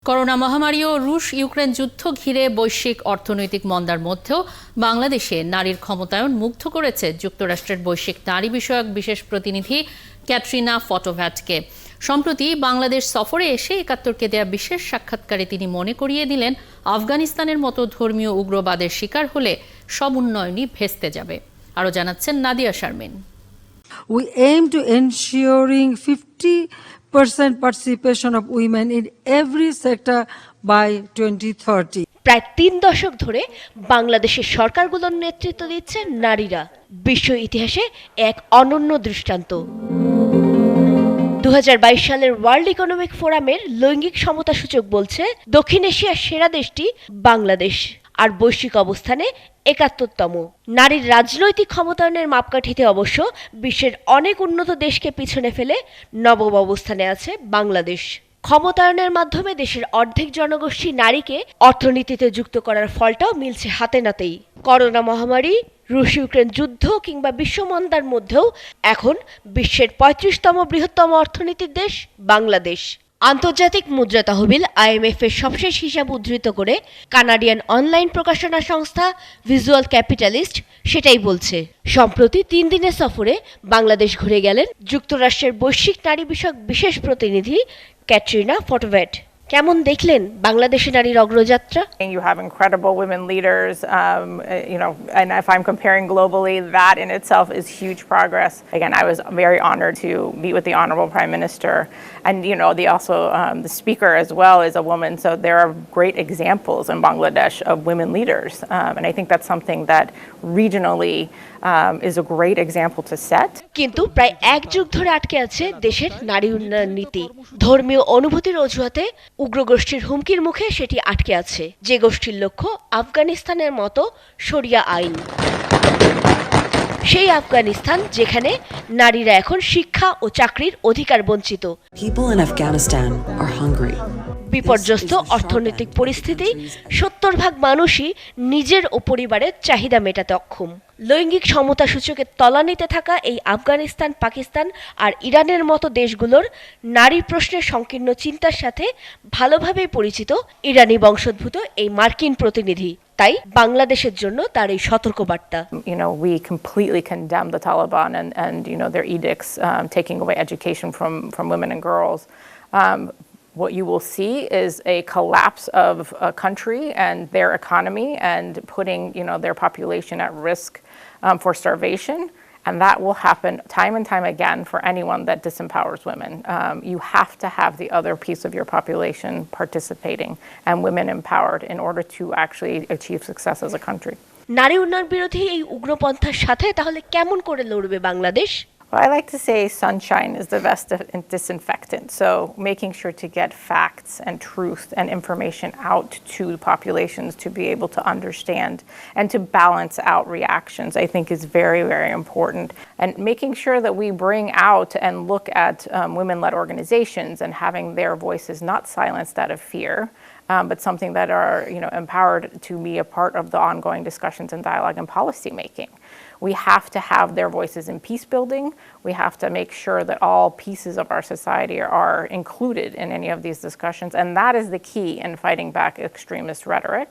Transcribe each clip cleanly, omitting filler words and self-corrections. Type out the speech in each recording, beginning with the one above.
Corona মহামারী ও রুশ Ukraine যুদ্ধ ঘিরে বৈশ্বিক অর্থনৈতিক মন্দার মধ্যেও বাংলাদেশে নারীর ক্ষমতায়ন মুগ্ধ করেছে যুক্তরাষ্ট্রের বৈশ্বিক নারী বিষয়ক বিশেষ প্রতিনিধি ক্যাটরিনা ফটোভ্যাটকে। সম্প্রতি বাংলাদেশ সফরে এসে একাত্তরকে দেয়া বিশেষ সাক্ষাৎকারে তিনি মনে করিয়ে দিলেন, আফগানিস্তানের মতো ধর্মীয় উগ্রবাদের শিকার হলে সব উন্নয়নই ভেস্তে যাবে। আরও জানাচ্ছেন Nadia Sharmin. We aim to ensuring 50% participation of women in every sector by 2030. প্রায় 3 দশক ধরে বাংলাদেশের সরকারগুলোর নেতৃত্ব দিচ্ছে নারীরা। বিশ্ব ইতিহাসে এক অনন্য দৃষ্টান্ত। 2022 সালের ওয়ার্ল্ড ইকোনমিক ফোরামের লৈঙ্গিক সমতা সূচক বলছে দক্ষিণ এশিয়ার সেরা দেশটি বাংলাদেশ, আর বৈশ্বিক অবস্থানে ৭১তম। নারীর রাজনৈতিক ক্ষমতায়নের মাপকাঠিতে অবশ্য বিশ্বের অনেক উন্নত দেশকে পিছনে ফেলে নবম অবস্থানে আছে বাংলাদেশ। ক্ষমতায়নের মাধ্যমে দেশের অর্ধেক জনগোষ্ঠী নারীকে অর্থনীতিতে যুক্ত করার ফলটাও মিলছে হাতে নাতেই। করোনা মহামারী, রুশ ইউক্রেন যুদ্ধ কিংবা বিশ্বমন্দার মধ্যেও এখন বিশ্বের ৩৫তম বৃহত্তম অর্থনীতির দেশ বাংলাদেশ। আন্তর্জাতিক মুদ্রা তহবিল IMF এর সবশেষ হিসাব উদ্ধৃত করে কানাডিয়ান অনলাইন প্রকাশনা সংস্থা ভিজুয়াল ক্যাপিটালিস্ট সেটাই বলছে। সম্প্রতি 3 দিনের সফরে বাংলাদেশ ঘুরে গেলেন যুক্তরাষ্ট্রের বৈশ্বিক নারী বিষয়ক বিশেষ প্রতিনিধি ক্যাটরিনা ফটোভ্যাট। কেমন দেখলেন বাংলাদেশের নারীর অগ্রযাত্রা? You have incredible women leaders, and if I'm comparing globally, that in itself is huge progress. Again, I was very honored to meet with the Honorable Prime Minister, and the speaker as well is a woman. So there are great examples in Bangladesh of women leaders, and I think that's something that regionally is a great example to set. কিন্তু প্রায় 1 যুগ ধরে আটকে আছে দেশের নারী উন্নয়ন নীতি। ধর্মীয় অনুভূতির অজুহাতে উগ্রগোষ্ঠীর হুমকির মুখে সেটি আটকে আছে, যে গোষ্ঠীর লক্ষ্য আফগানিস্তানের মতো শরিয়া আইন। সেই আফগানিস্তান যেখানে নারীরা এখন শিক্ষা ও চাকরির অধিকার বঞ্চিত। People in Afghanistan are hungry. বিপর্যস্ত অর্থনৈতিক পরিস্থিতি 70% মানুষই নিজের ও পরিবারের চাহিদা মেটাতে অক্ষম। লৈঙ্গিক সমতা সূচকের তলানিতে থাকা এই আফগানিস্তান, পাকিস্তান আর ইরানের মতো দেশগুলোর নারী প্রশ্নের সংকীর্ণ চিন্তার সাথে ভালোভাবেই পরিচিত ইরানি বংশোদ্ভূত এই মার্কিন প্রতিনিধি। তাই বাংলাদেশের জন্য তার এই সতর্কবার্তা। We completely condemn the Taliban and their edicts taking away education from women and girls. What you will see is a collapse of a country and their economy and putting, their population at risk for starvation. And that will happen time and time again for anyone that disempowers women. You have to have the other piece of your population participating and women empowered in order to actually achieve success as a country. নারী উন্নয়ন বিরোধী এই উগ্রপন্থার সাথে তাহলে কেমন করে লড়বে Bangladesh? Well, I like to say sunshine is the best disinfectant. So making sure to get facts and truth and information out to populations to be able to understand and to balance out reactions, I think is very, very important. And making sure that we bring out and look at women-led organizations and having their voices not silenced out of fear, but something that are, empowered to be a part of the ongoing discussions and dialogue and policy making. We have to have their voices in peace building. We have to make sure that all pieces of our society are included in any of these discussions. And that is the key in fighting back extremist rhetoric.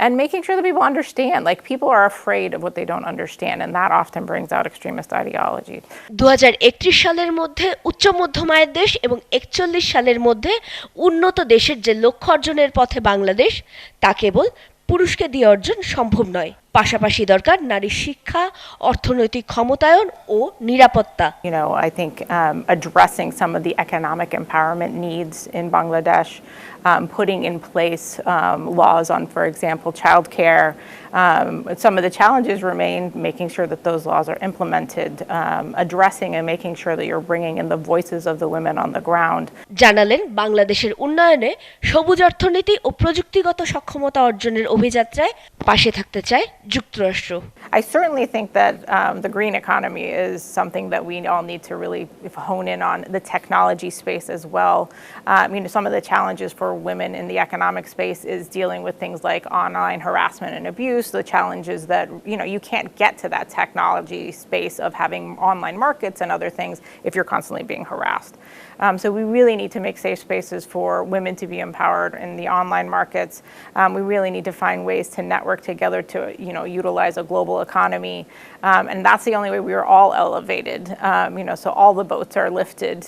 And making sure that people understand, people are afraid of what they don't understand, and that often brings out extremist ideology. 2031 সালের মধ্যে উচ্চ মধ্যম আয়ের দেশ এবং 41 সালের মধ্যে উন্নত দেশের যে লক্ষ্য অর্জনের পথে বাংলাদেশ, তা কেবল পুরুষকে দিয়ে অর্জন সম্ভব নয়। পাশাপাশি দরকার নারীর শিক্ষা, অর্থনৈতিক ক্ষমতায়ন ও নিরাপত্তা। I think addressing some of the economic empowerment needs in Bangladesh, putting in place laws on, for example, childcare. Some of the challenges remain making sure that those laws are implemented, addressing and making sure that you're bringing in the voices of the women on the ground. জানালেন বাংলাদেশের উন্নয়নে সবুজ অর্থনীতি ও প্রযুক্তিগত সক্ষমতা অর্জনের অভিযাত্রায় পাশে থাকতে চায় যুক্তরাষ্ট্র। I certainly think that the green economy is something that we all need to really hone in on. The technology space as well. Some of the challenges for women in the economic space is dealing with things like online harassment and abuse, the challenges that, you can't get to that technology space of having online markets and other things if you're constantly being harassed. So we really need to make safe spaces for women to be empowered in the online markets. We really need to find ways to network together to, utilize a global economy. And that's the only way we are all elevated, so all the boats are lifted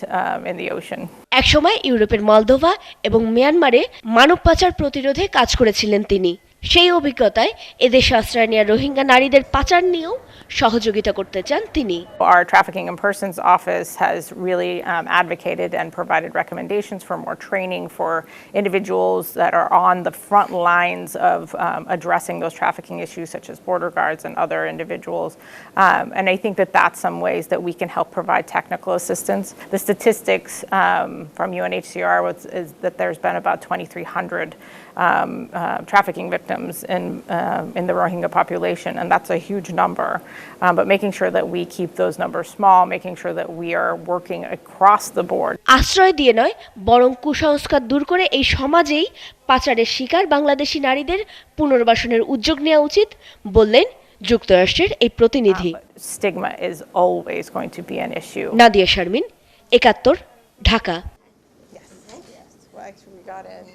in the ocean. একসময় ইউরোপের Moldova এবং মিয়ানমারে মানব পাচার প্রতিরোধে কাজ করেছিলেন তিনি। সেই অভিজ্ঞতায় এদেশে আশ্রয় নেওয়া রোহিঙ্গা নারীদের পাচার নিয়েও সহযোগিতা করতে চান তিনি। Our Trafficking in Persons Office has really advocated and provided recommendations for more training for individuals that are on the front lines of addressing those trafficking issues, such as border guards and other individuals. And I think that that's some ways that we can help provide technical assistance. The statistics from UNHCR is that there's been about 2,300 trafficking victims in the Rohingya population, and that's a huge number. But making sure that we keep those numbers small, making sure that we are working across the board. আশ্রয় দিয়ে নয়, বরং কুসংস্কার দূর করে এই সমাজেই পাচারের শিকার বাংলাদেশি নারীদের পুনর্বাসনের উদ্যোগ নেওয়া উচিত বললেন যুক্তরাষ্ট্রের এই প্রতিনিধি। Stigma is always going to be an issue. Nadia Sharmin, একাত্তর, Dhaka. Yes. Well, actually, we got in.